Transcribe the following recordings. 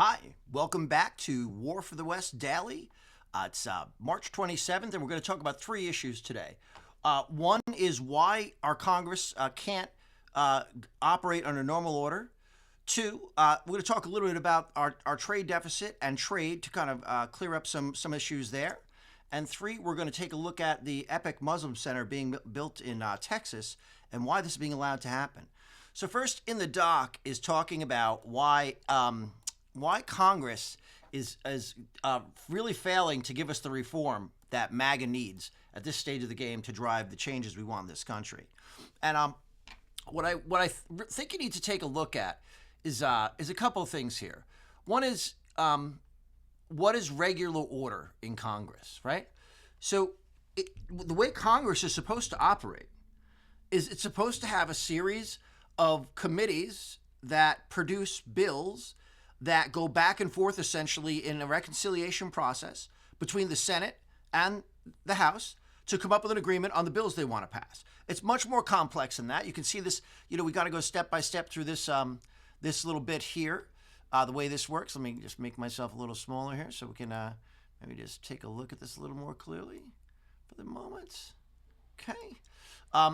Hi, welcome back to War for the West Daily. It's March 27th, and we're going to talk about three issues today. One is why our Congress can't operate under normal order. Two, we're going to talk a little bit about our trade deficit and trade to kind of clear up some issues there. And three, we're going to take a look at the Epic Muslim Center being built in Texas and why this is being allowed to happen. So first in the doc is talking about why Congress is really failing to give us the reform that MAGA needs at this stage of the game to drive the changes we want in this country. And what I think you need to take a look at is a couple of things here. One is what is regular order in Congress, right? So the way Congress is supposed to operate is it's supposed to have a series of committees that produce bills that go back and forth essentially in a reconciliation process between the Senate and the House to come up with an agreement on the bills they want to pass. It's much more complex than that. You can see this, we got to go step by step through this this little bit here, the way this works. Let me just make myself a little smaller here so we can maybe just take a look at this a little more clearly for the moment. Okay.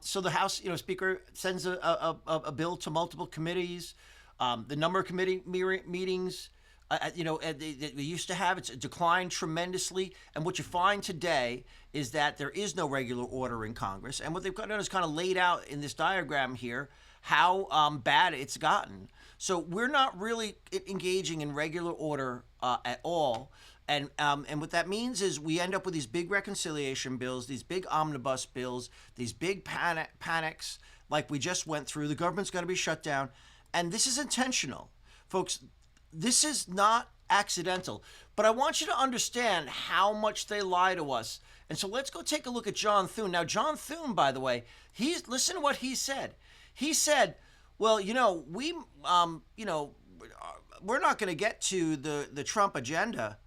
So the House, Speaker sends a bill to multiple committees. The number of committee meetings, they used to have, it's declined tremendously. And what you find today is that there is no regular order in Congress. And what they've done is kind of laid out in this diagram here how bad it's gotten. So we're not really engaging in regular order at all. And what that means is we end up with these big reconciliation bills, these big omnibus bills, these big panics like we just went through. The government's going to be shut down. And this is intentional. Folks, this is not accidental. But I want you to understand how much they lie to us. And so let's go take a look at John Thune. Now, John Thune, by the way, listen to what he said. He said, well, we're not going to get to the Trump agenda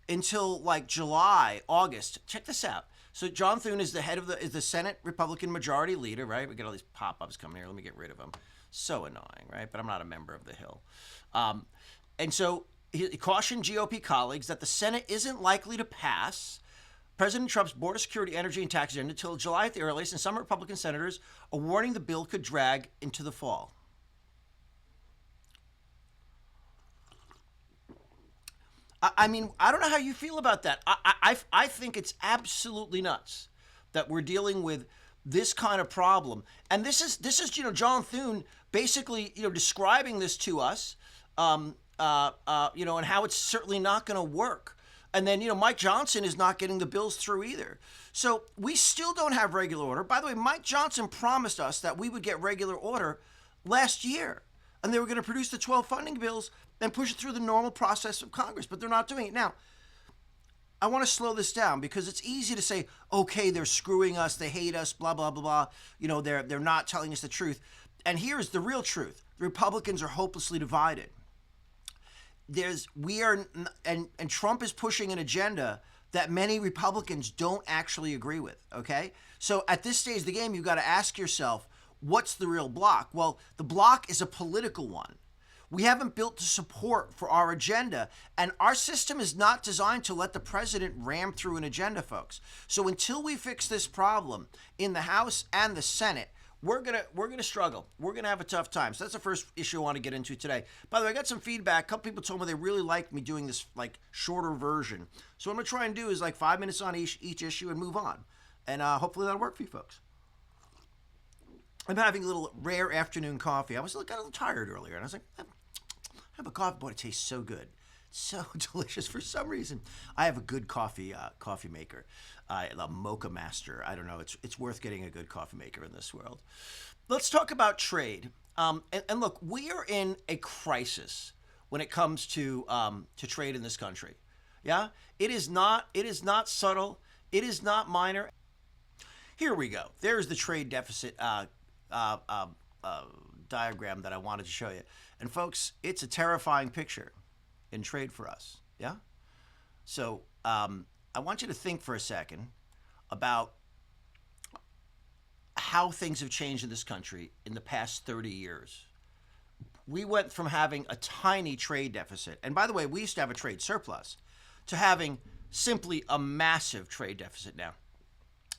until like July, August. Check this out. So John Thune is the head of the Senate Republican Majority Leader, right? We get all these pop-ups coming here. Let me get rid of them. So annoying, right? But I'm not a member of the Hill. And so he cautioned GOP colleagues that the Senate isn't likely to pass President Trump's border security, energy, and tax agenda until July at the earliest, and some Republican senators are warning the bill could drag into the fall. I mean, I don't know how you feel about that. I think it's absolutely nuts that we're dealing with this kind of problem. And this is John Thune basically describing this to us, and how it's certainly not going to work. And then Mike Johnson is not getting the bills through either. So we still don't have regular order. By the way, Mike Johnson promised us that we would get regular order last year, and they were going to produce the 12 funding bills and push it through the normal process of Congress, but they're not doing it. Now, I want to slow this down because it's easy to say, okay, they're screwing us, they hate us, blah, blah, blah, blah. They're not telling us the truth. And here's the real truth. The Republicans are hopelessly divided. And Trump is pushing an agenda that many Republicans don't actually agree with, okay? So at this stage of the game, you've got to ask yourself, what's the real block? Well, the block is a political one. We haven't built the support for our agenda, and our system is not designed to let the president ram through an agenda, folks. So until we fix this problem in the House and the Senate, we're gonna struggle. We're gonna have a tough time. So that's the first issue I want to get into today. By the way, I got some feedback. A couple people told me they really liked me doing this like shorter version. So what I'm gonna try and do is like 5 minutes on each issue and move on, and hopefully that'll work for you folks. I'm having a little rare afternoon coffee. I got a little tired earlier, and I was like, have a coffee. Boy, it tastes so good. So delicious. For some reason, I have a good coffee maker, a Mocha Master. I don't know. It's worth getting a good coffee maker in this world. Let's talk about trade. And look, we are in a crisis when it comes to trade in this country. Yeah, it is not subtle. It is not minor. Here we go. There's the trade deficit diagram that I wanted to show you. And folks, it's a terrifying picture in trade for us. Yeah? So I want you to think for a second about how things have changed in this country in the past 30 years. we went from having a tiny trade deficit, and by the way, we used to have a trade surplus, to having simply a massive trade deficit now.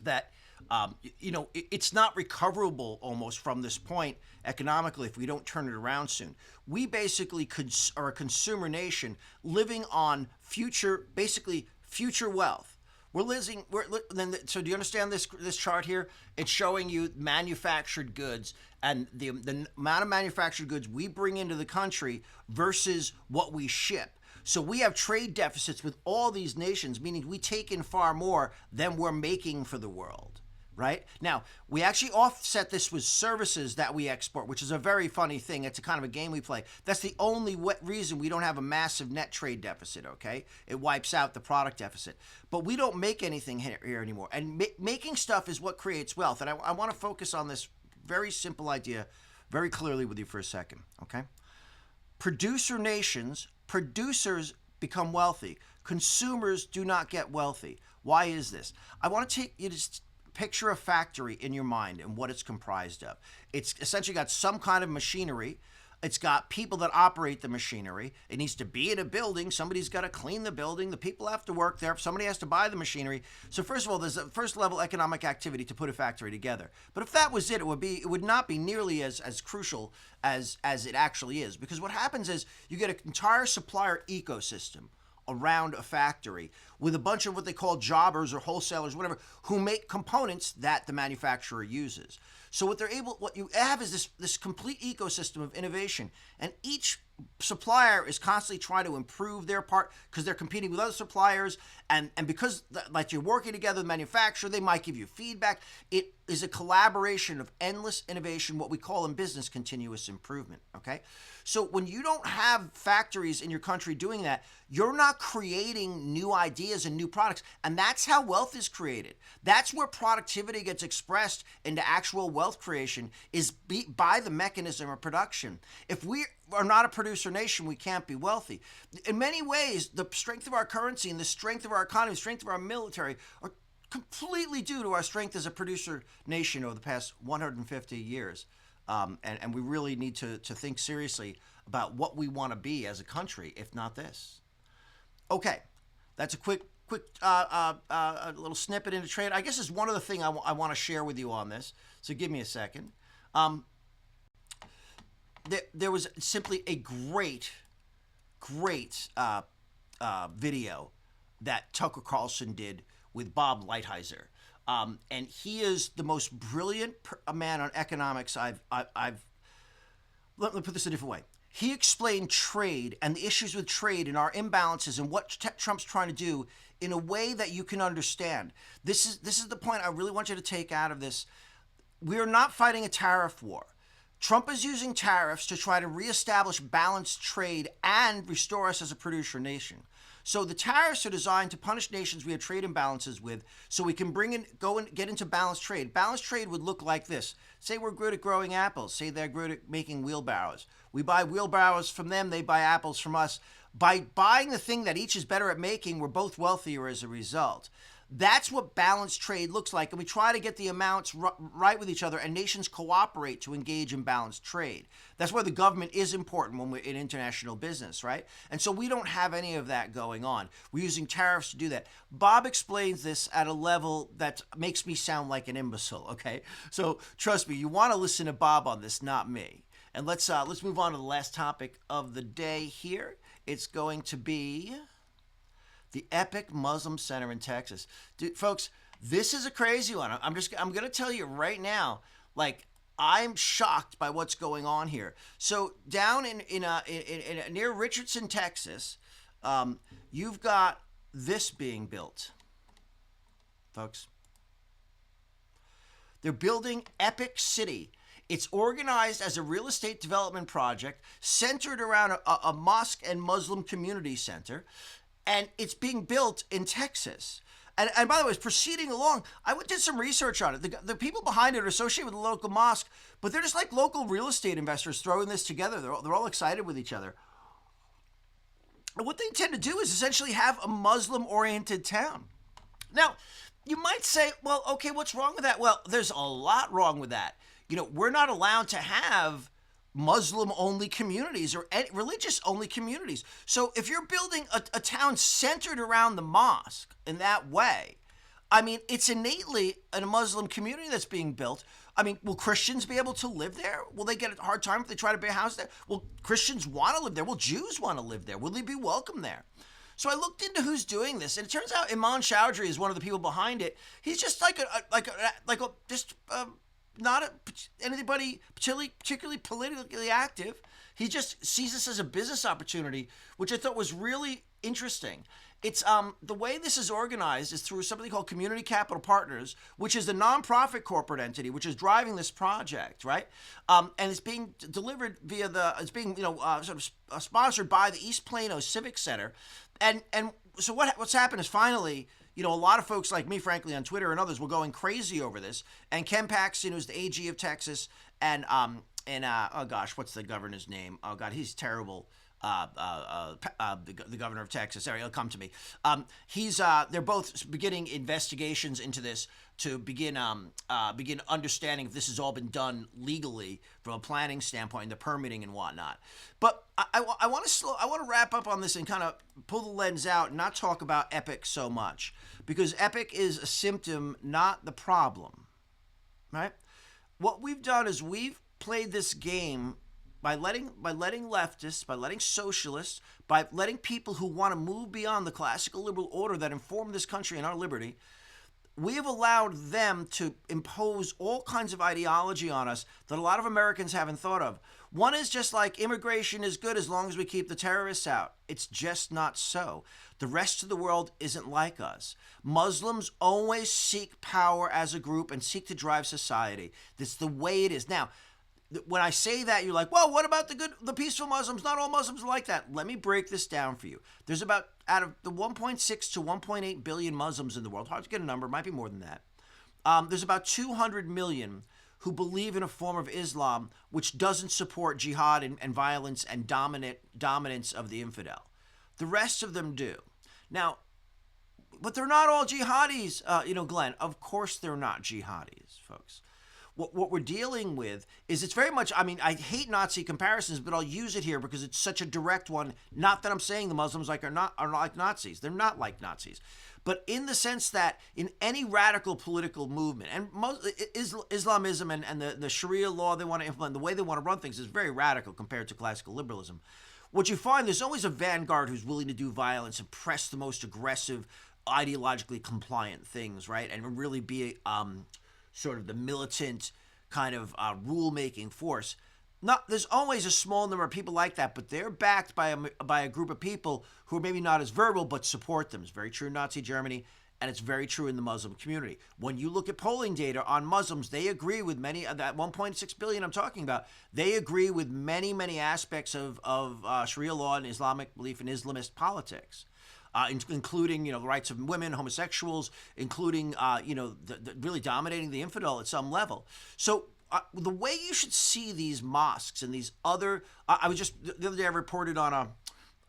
That it's not recoverable almost from this point economically if we don't turn it around soon. We basically are a consumer nation living on basically future wealth. So do you understand this chart here? It's showing you manufactured goods and the amount of manufactured goods we bring into the country versus what we ship. So we have trade deficits with all these nations, meaning we take in far more than we're making for the world, right? Now, we actually offset this with services that we export, which is a very funny thing. It's a kind of a game we play. That's the only reason we don't have a massive net trade deficit, okay? It wipes out the product deficit. But we don't make anything here anymore. And making stuff is what creates wealth. And I want to focus on this very simple idea very clearly with you for a second, okay? Producers become wealthy. Consumers do not get wealthy. Why is this? I want to take you to picture a factory in your mind and what it's comprised of. It's essentially got some kind of machinery. It's got people that operate the machinery. It needs to be in a building. Somebody's got to clean the building. The people have to work there. Somebody has to buy the machinery. So first of all, there's a first level economic activity to put a factory together. But if that was it, it would not be nearly as crucial as it actually is. Because what happens is you get an entire supplier ecosystem around a factory with a bunch of what they call jobbers or wholesalers, whatever, who make components that the manufacturer uses. So what you have is this complete ecosystem of innovation, and each supplier is constantly trying to improve their part because they're competing with other suppliers, and because like you're working together with the manufacturer, they might give you feedback. It is a collaboration of endless innovation, what we call in business continuous improvement, okay? So when you don't have factories in your country doing that, you're not creating new ideas and new products, and that's how wealth is created. That's where productivity gets expressed into actual wealth creation, is by the mechanism of production. If we are not a producer nation, we can't be wealthy. In many ways, the strength of our currency and the strength of our economy, the strength of our military are completely due to our strength as a producer nation over the past 150 years. And we really need to think seriously about what we want to be as a country, if not this. Okay, that's a quick a little snippet into trade. I guess is one other thing I want to share with you on this. So give me a second. There was simply a great video that Tucker Carlson did with Bob Lighthizer. And he is the most brilliant man on economics I've let me put this a different way. He explained trade and the issues with trade and our imbalances and what Trump's trying to do in a way that you can understand. This is the point I really want you to take out of this. We are not fighting a tariff war. Trump is using tariffs to try to reestablish balanced trade and restore us as a producer nation. So the tariffs are designed to punish nations we have trade imbalances with, so we can get into balanced trade. Balanced trade would look like this. Say we're good at growing apples. Say they're good at making wheelbarrows. We buy wheelbarrows from them. They buy apples from us. By buying the thing that each is better at making, we're both wealthier as a result. That's what balanced trade looks like, and we try to get the amounts right with each other, and nations cooperate to engage in balanced trade. That's why the government is important when we're in international business, right? And so we don't have any of that going on. We're using tariffs to do that. Bob explains this at a level that makes me sound like an imbecile, okay? So trust me, you want to listen to Bob on this, not me. And let's move on to the last topic of the day here. It's going to be the Epic Muslim Center in Texas. Dude, folks, this is a crazy one. I'm going to tell you right now, like, I'm shocked by what's going on here. So down in near Richardson, Texas, you've got this being built, folks. They're building Epic City. It's organized as a real estate development project centered around a mosque and Muslim community center. And it's being built in Texas. And by the way, it's proceeding along. I did some research on it. The people behind it are associated with the local mosque, but they're just like local real estate investors throwing this together. They're all excited with each other. And what they intend to do is essentially have a Muslim-oriented town. Now, you might say, well, okay, what's wrong with that? Well, there's a lot wrong with that. You know, we're not allowed to have Muslim-only communities or religious-only communities. So if you're building a town centered around the mosque in that way, I mean, it's innately a Muslim community that's being built. I mean, will Christians be able to live there? Will they get a hard time if they try to buy a house there? Will Christians want to live there? Will Jews want to live there? Will they be welcome there? So I looked into who's doing this, and it turns out Iman Chowdhury is one of the people behind it. He's just not anybody particularly politically active. He just sees this as a business opportunity, which I thought was really interesting. It's the way this is organized is through something called Community Capital Partners, which is the nonprofit corporate entity which is driving this project, right? And it's being delivered via it's being sponsored by the East Plano Civic Center, and so what's happened is finally, a lot of folks like me, frankly, on Twitter and others were going crazy over this. And Ken Paxton, who's the AG of Texas, and oh gosh, what's the governor's name? Oh God, he's terrible. The governor of Texas. Sorry, he'll come to me. They're both beginning investigations into this to begin understanding if this has all been done legally from a planning standpoint, the permitting and whatnot. But I want to wrap up on this and kind of pull the lens out and not talk about Epic so much, because Epic is a symptom, not the problem, right? What we've done is we've played this game by letting leftists, by letting socialists, by letting people who want to move beyond the classical liberal order that informed this country and our liberty, we have allowed them to impose all kinds of ideology on us that a lot of Americans haven't thought of. One is just like immigration is good as long as we keep the terrorists out. It's just not so. The rest of the world isn't like us. Muslims always seek power as a group and seek to drive society. That's the way it is. Now, when I say that, you're like, well, what about the peaceful Muslims? Not all Muslims are like that. Let me break this down for you. There's about, out of the 1.6 to 1.8 billion Muslims in the world, hard to get a number, might be more than that, there's about 200 million who believe in a form of Islam which doesn't support jihad and violence and dominance of the infidel. The rest of them do. Now, but they're not all jihadis, Glenn. Of course they're not jihadis, folks. What we're dealing with is it's very much, I hate Nazi comparisons, but I'll use it here because it's such a direct one. Not that I'm saying the Muslims are not like Nazis. They're not like Nazis. But in the sense that in any radical political movement, and Islamism and the Sharia law they want to implement, the way they want to run things is very radical compared to classical liberalism. What you find, there's always a vanguard who's willing to do violence and press the most aggressive, ideologically compliant things, right? And really be sort of the militant kind of rule-making force. There's always a small number of people like that, but they're backed by a group of people who are maybe not as verbal but support them. It's very true in Nazi Germany, and it's very true in the Muslim community. When you look at polling data on Muslims, they agree with many of that 1.6 billion I'm talking about. They agree with many, many aspects of Sharia law and Islamic belief in Islamist politics. Including, the rights of women, homosexuals, including, really dominating the infidel at some level. So the way you should see these mosques and these other, I was just, the other day I reported on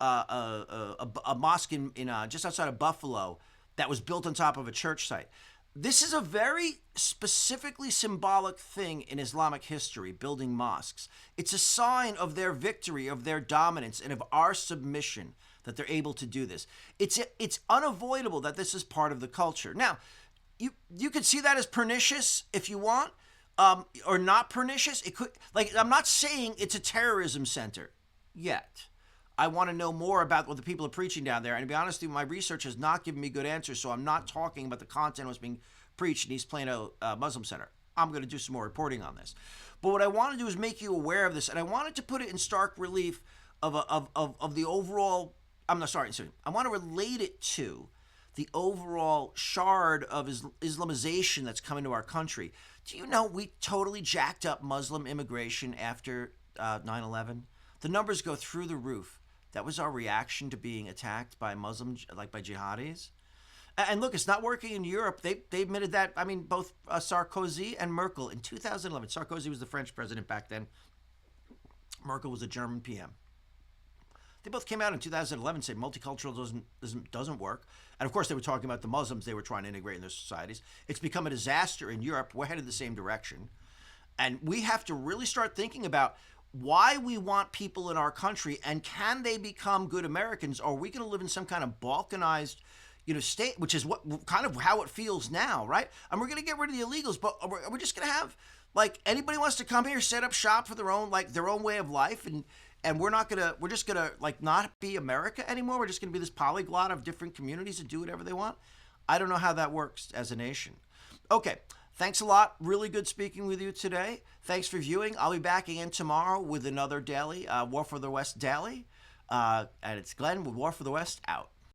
a mosque in just outside of Buffalo that was built on top of a church site. This is a very specifically symbolic thing in Islamic history, building mosques. It's a sign of their victory, of their dominance, and of our submission that they're able to do this. It's unavoidable that this is part of the culture. Now, you could see that as pernicious if you want, or not pernicious. It could, I'm not saying it's a terrorism center yet. I want to know more about what the people are preaching down there. And to be honest with you, my research has not given me good answers, so I'm not talking about the content that's being preached in East Plano Muslim Center. I'm going to do some more reporting on this. But what I want to do is make you aware of this, and I wanted to put it in stark relief of the overall. I want to relate it to the overall shard of Islamization that's coming to our country. Do you know we totally jacked up Muslim immigration after 9/11? The numbers go through the roof. That was our reaction to being attacked by Muslims, by jihadis. And look, it's not working in Europe. They admitted that. Both Sarkozy and Merkel in 2011. Sarkozy was the French president back then. Merkel was a German PM. They both came out in 2011 and said multiculturalism doesn't work. And of course, they were talking about the Muslims they were trying to integrate in their societies. It's become a disaster in Europe. We're headed the same direction. And we have to really start thinking about why we want people in our country, and can they become good Americans? Or are we going to live in some kind of balkanized, state, which is what kind of how it feels now, right? And we're going to get rid of the illegals, but are we just going to have like anybody wants to come here, set up shop for their own way of life, and we're just gonna like not be America anymore. We're just gonna be this polyglot of different communities and do whatever they want. I don't know how that works as a nation. Okay, thanks a lot. Really good speaking with you today. Thanks for viewing. I'll be back again tomorrow with another daily, War for the West daily. And it's Glenn with War for the West out.